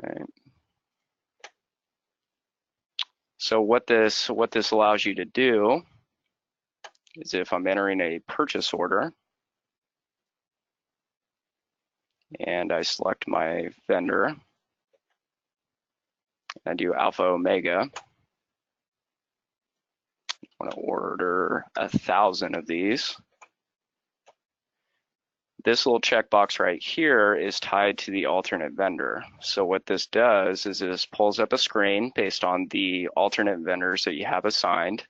Okay. So what this allows you to do is, if I'm entering a purchase order and I select my vendor, I do alpha omega, I want to order 1,000 of these. This little checkbox right here is tied to the alternate vendor. So what this does is this pulls up a screen based on the alternate vendors that you have assigned,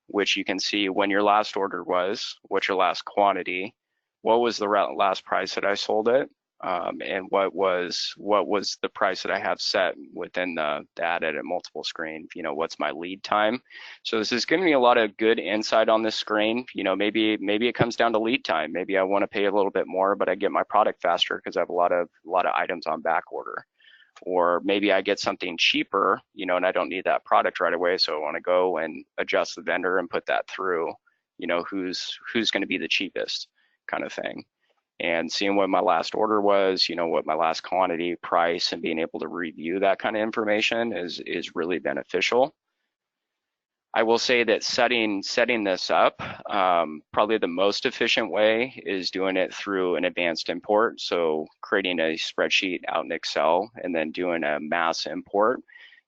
which you can see when your last order was, what your last quantity, what was the last price that I sold it, and what was the price that I have set within the add edit multiple screen. You know, what's my lead time? So this is giving me a lot of good insight on this screen. You know, maybe it comes down to lead time. Maybe I want to pay a little bit more, but I get my product faster because I have a lot of items on back order. Or maybe I get something cheaper, you know, and I don't need that product right away, so I want to go and adjust the vendor and put that through, you know, who's going to be the cheapest kind of thing. And seeing what my last order was, you know, what my last quantity, price, and being able to review that kind of information is really beneficial. I will say that setting this up, probably the most efficient way is doing it through an advanced import. So creating a spreadsheet out in Excel and then doing a mass import.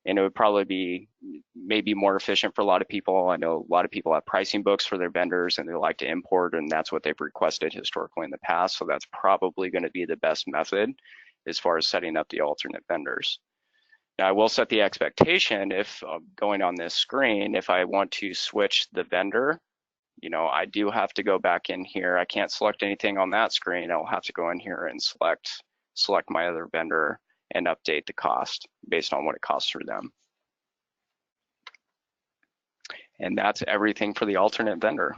And it would probably be maybe more efficient for a lot of people. I know a lot of people have pricing books for their vendors and they like to import, and that's what they've requested historically in the past. So that's probably going to be the best method as far as setting up the alternate vendors. Now I will set the expectation, if going on this screen, if I want to switch the vendor, you know, I do have to go back in here. I can't select anything on that screen. I'll have to go in here and select my other vendor and update the cost based on what it costs through them. And that's everything for the alternate vendor.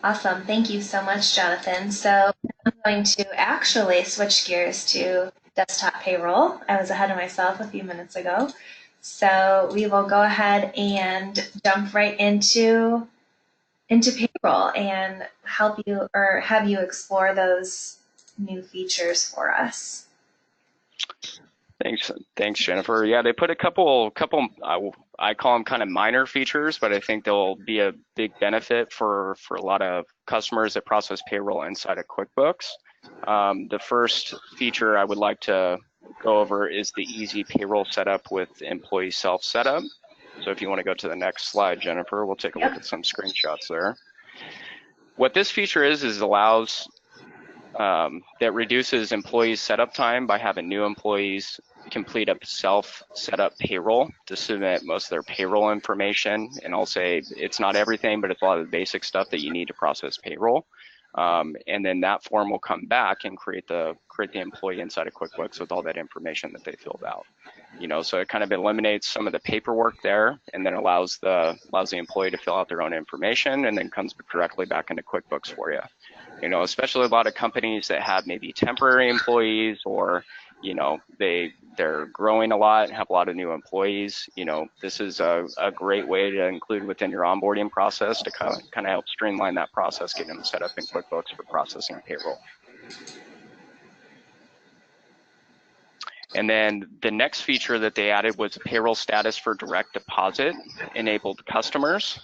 Awesome. Thank you so much, Jonathan. So I'm going to actually switch gears to desktop payroll. I was ahead of myself a few minutes ago. So we will go ahead and jump right into payroll and help you or have you explore those new features for us. Thanks, Jennifer. Yeah, they put a couple. I call them kind of minor features, but I think they'll be a big benefit for a lot of customers that process payroll inside of QuickBooks. The first feature I would like to go over is the easy payroll setup with employee self setup. So if you want to go to the next slide, Jennifer, we'll take a look at some screenshots there. What this feature is allows that reduces employees setup time by having new employees complete a self setup payroll to submit most of their payroll information. And I'll say it's not everything, but it's a lot of the basic stuff that you need to process payroll. And then that form will come back and create the employee inside of QuickBooks with all that information that they filled out. You know, so it kind of eliminates some of the paperwork there, and then allows the employee to fill out their own information, and then comes directly back into QuickBooks for you. You know, especially a lot of companies that have maybe temporary employees, or you know, they're growing a lot and have a lot of new employees. You know, this is a great way to include within your onboarding process to kind of help streamline that process, getting them set up in QuickBooks for processing payroll. And then the next feature that they added was payroll status for direct deposit enabled customers.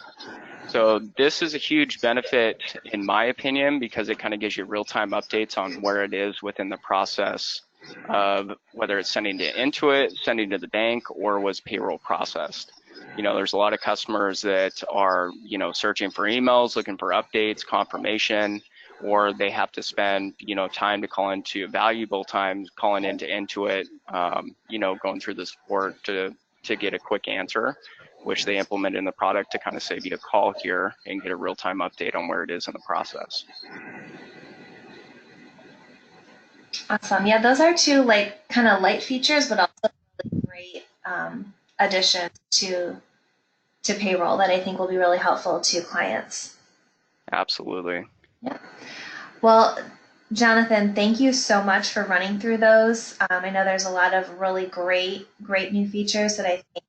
So this is a huge benefit in my opinion, because it kind of gives you real-time updates on where it is within the process of whether it's sending to Intuit, sending to the bank, or was payroll processed. You know, there's a lot of customers that are, you know, searching for emails, looking for updates, confirmation, or they have to spend, you know, time to call into valuable time calling into Intuit, you know, going through the support to get a quick answer. which they implement in the product to kind of save you a call here and get a real-time update on where it is in the process. Awesome. Yeah, those are two like kind of light features, but also really great additions to payroll that I think will be really helpful to clients. Absolutely. Yeah. Well, Jonathan, thank you so much for running through those. I know there's a lot of really great new features that I think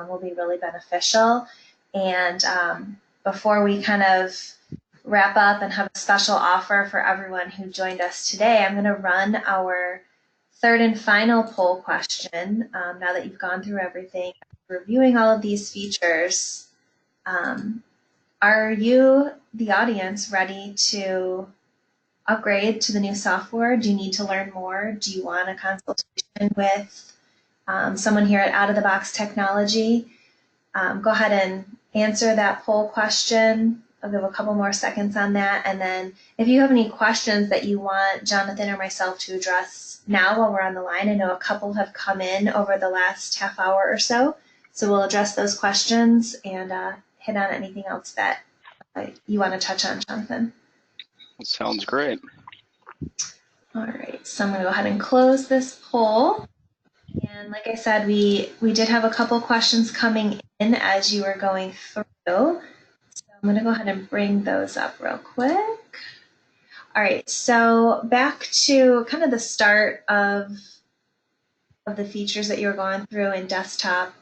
will be really beneficial. And before we kind of wrap up and have a special offer for everyone who joined us today, I'm going to run our third and final poll question. Now that you've gone through everything, reviewing all of these features, are you, the audience, ready to upgrade to the new software? Do you need to learn more? Do you want a consultation with someone here at Out of the Box Technology? Go ahead and answer that poll question. I'll give a couple more seconds on that. And then if you have any questions that you want Jonathan or myself to address now while we're on the line, I know a couple have come in over the last half hour or so. So we'll address those questions and hit on anything else that you want to touch on, Jonathan. Sounds great. All right, so I'm going to go ahead and close this poll. And like I said, we did have a couple questions coming in as you were going through. So I'm going to go ahead and bring those up real quick. All right, so back to kind of the start of the features that you were going through in desktop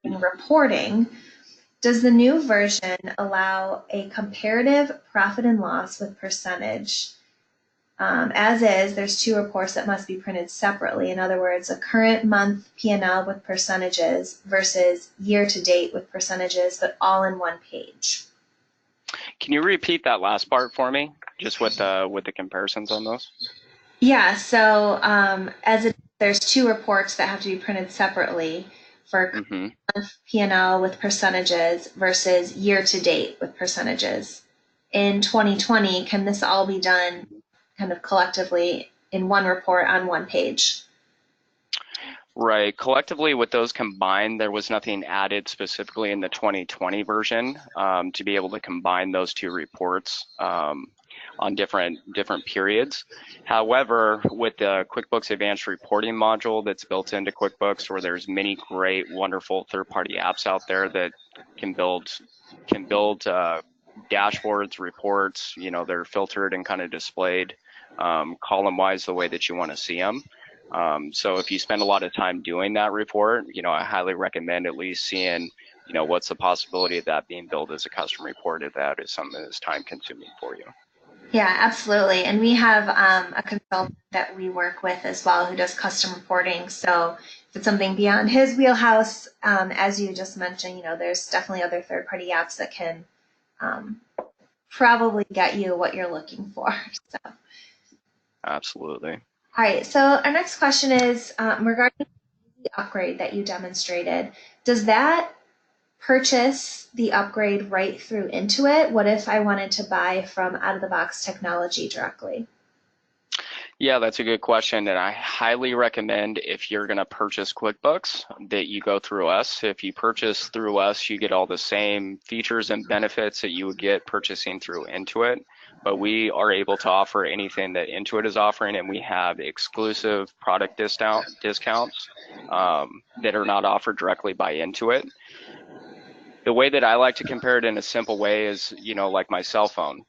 in reporting. Does the new version allow a comparative profit and loss with percentage? As is, there's two reports that must be printed separately. In other words, a current month P&L with percentages versus year to date with percentages, but all in one page. Can you repeat that last part for me, just with the comparisons on those? Yeah. So there's two reports that have to be printed separately for month P&L with percentages versus year to date with percentages. In 2020, can this all be done kind of collectively in one report on one page? Right. Collectively, with those combined, there was nothing added specifically in the 2020 version to be able to combine those two reports on different periods. However, with the QuickBooks Advanced Reporting module that's built into QuickBooks, where there's many great, wonderful third-party apps out there that can build dashboards, reports. You know, they're filtered and kind of displayed column-wise the way that you want to see them. So if you spend a lot of time doing that report, you know, I highly recommend at least seeing, you know, what's the possibility of that being billed as a custom report if that is something that's time consuming for you. Yeah, absolutely. And we have a consultant that we work with as well who does custom reporting. So if it's something beyond his wheelhouse, as you just mentioned, you know, there's definitely other third-party apps that can probably get you what you're looking for. So. Absolutely. All right, so our next question is regarding the upgrade that you demonstrated. Does that purchase the upgrade right through Intuit? What if I wanted to buy from Out of the Box Technology directly? Yeah, that's a good question, and I highly recommend if you're going to purchase QuickBooks that you go through us. If you purchase through us, you get all the same features and benefits that you would get purchasing through Intuit, but we are able to offer anything that Intuit is offering, and we have exclusive product discounts that are not offered directly by Intuit. The way that I like to compare it in a simple way is, you know, like my cell phone.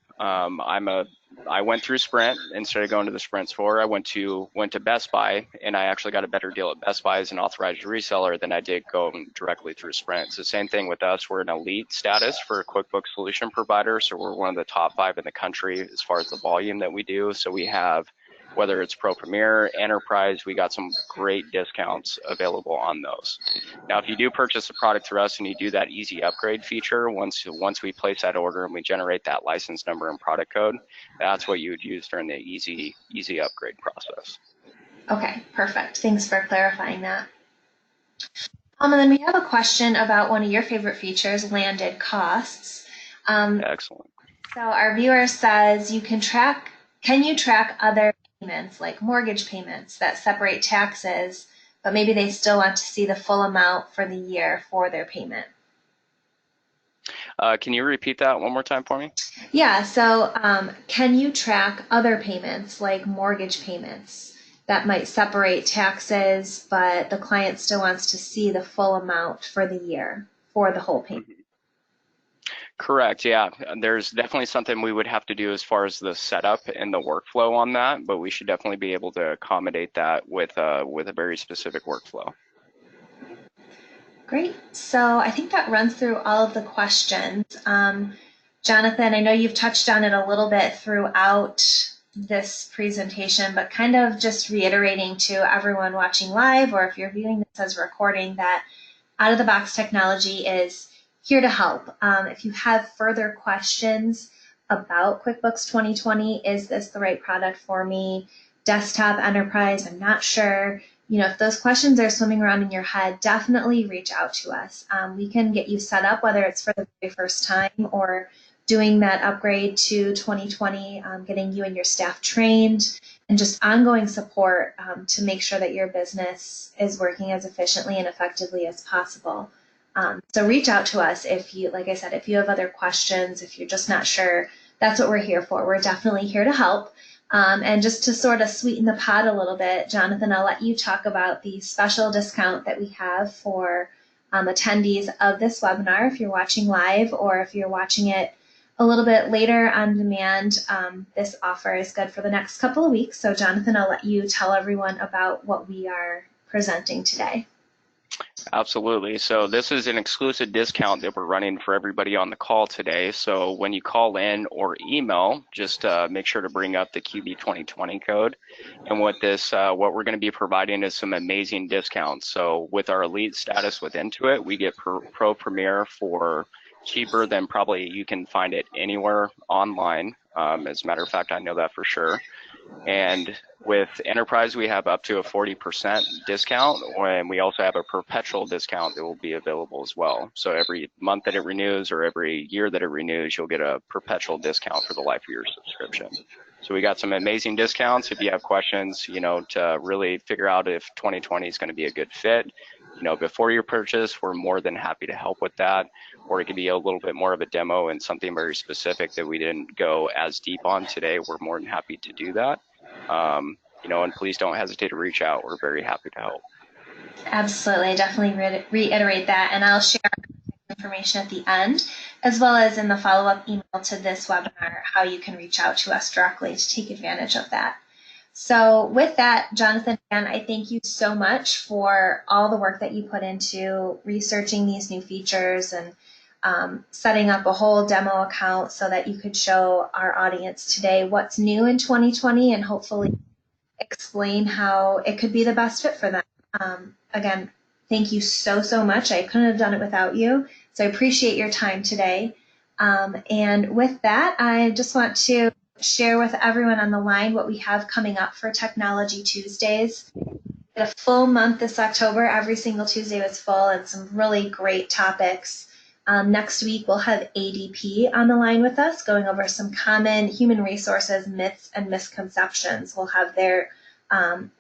I went through Sprint instead of going to the Sprint store. I went to Best Buy, and I actually got a better deal at Best Buy as an authorized reseller than I did going directly through Sprint. It's the same thing with us. We're an elite status for a QuickBooks solution provider, so we're one of the top 5 in the country as far as the volume that we do. So we have, whether it's Pro Premier, Enterprise, we got some great discounts available on those. Now, if you do purchase a product through us and you do that easy upgrade feature, once we place that order and we generate that license number and product code, that's what you would use during the easy upgrade process. Okay, perfect. Thanks for clarifying that. And then we have a question about one of your favorite features, landed costs. Excellent. So our viewer says, can you track other payments like mortgage payments that separate taxes, but maybe they still want to see the full amount for the year for their payment? Can you repeat that one more time for me? Yeah, so can you track other payments like mortgage payments that might separate taxes, but the client still wants to see the full amount for the year for the whole payment? Mhm. Correct. Yeah, there's definitely something we would have to do as far as the setup and the workflow on that, but we should definitely be able to accommodate that with a very specific workflow. Great. So I think that runs through all of the questions. Jonathan, I know you've touched on it a little bit throughout this presentation, but kind of just reiterating to everyone watching live, or if you're viewing this as a recording, that Out of the Box Technology is here to help. If you have further questions about QuickBooks 2020, is this the right product for me? Desktop, enterprise, I'm not sure. If those questions are swimming around in your head, definitely reach out to us. We can get you set up, whether it's for the very first time or doing that upgrade to 2020, getting you and your staff trained, and just ongoing support to make sure that your business is working as efficiently and effectively as possible. So reach out to us if you, like I said, if you have other questions, if you're just not sure, that's what we're here for. We're definitely here to help. And just to sort of sweeten the pot a little bit, Jonathan, I'll let you talk about the special discount that we have for attendees of this webinar if you're watching live or if you're watching it a little bit later on demand. This offer is good for the next couple of weeks. So Jonathan, I'll let you tell everyone about what we are presenting today. Absolutely. So this is an exclusive discount that we're running for everybody on the call today. So when you call in or email, just make sure to bring up the QB 2020 code. And what we're going to be providing is some amazing discounts. So with our elite status with Intuit, we get Pro Premier for cheaper than probably you can find it anywhere online. As a matter of fact, I know that for sure. And with Enterprise, we have up to a 40% discount, and we also have a perpetual discount that will be available as well. So every month that it renews or every year that it renews, you'll get a perpetual discount for the life of your subscription. So we got some amazing discounts. If you have questions, to really figure out if 2020 is going to be a good fit, before your purchase, we're more than happy to help with that. Or it could be a little bit more of a demo and something very specific that we didn't go as deep on today. We're more than happy to do that. And please don't hesitate to reach out. We're very happy to help. Absolutely, I definitely reiterate that, and I'll share information at the end, as well as in the follow-up email to this webinar, how you can reach out to us directly to take advantage of that. So with that, Jonathan, again, I thank you so much for all the work that you put into researching these new features and setting up a whole demo account so that you could show our audience today what's new in 2020 and hopefully explain how it could be the best fit for them. Again, thank you so, so much. I couldn't have done it without you. So I appreciate your time today. And with that, I just want to share with everyone on the line what we have coming up for Technology Tuesdays. A full month this October. Every single Tuesday was full and some really great topics. Next week, we'll have ADP on the line with us, going over some common human resources myths and misconceptions. We'll have their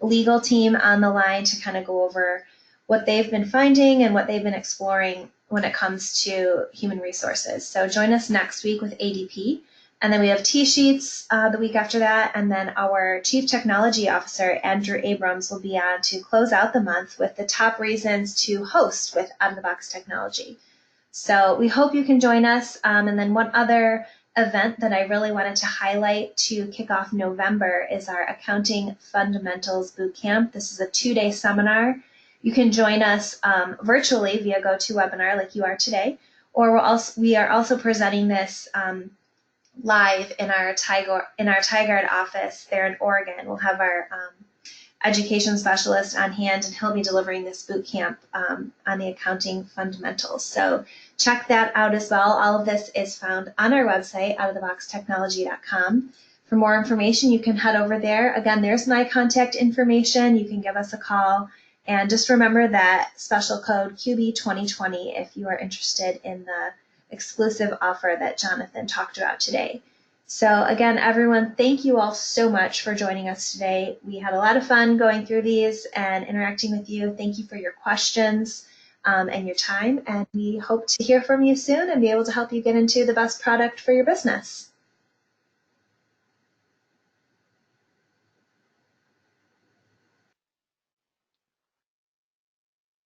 legal team on the line to kind of go over what they've been finding and what they've been exploring when it comes to human resources. So join us next week with ADP. And then we have T-Sheets the week after that. And then our Chief Technology Officer, Andrew Abrams, will be on to close out the month with the top reasons to host with Out of the Box Technology. So we hope you can join us. And then one other event that I really wanted to highlight to kick off November is our Accounting Fundamentals Bootcamp. This is a 2-day seminar. You can join us virtually via GoToWebinar like you are today, or we are also presenting this live in our Tigard office there in Oregon. We'll have our education specialist on hand, and he'll be delivering this boot camp on the accounting fundamentals. So check that out as well. All of this is found on our website, outoftheboxtechnology.com. For more information, you can head over there. Again, there's my contact information. You can give us a call. And just remember that special code QB2020 if you are interested in the exclusive offer that Jonathan talked about today. So again, everyone, thank you all so much for joining us today. We had a lot of fun going through these and interacting with you. Thank you for your questions. and your time. And we hope to hear from you soon and be able to help you get into the best product for your business.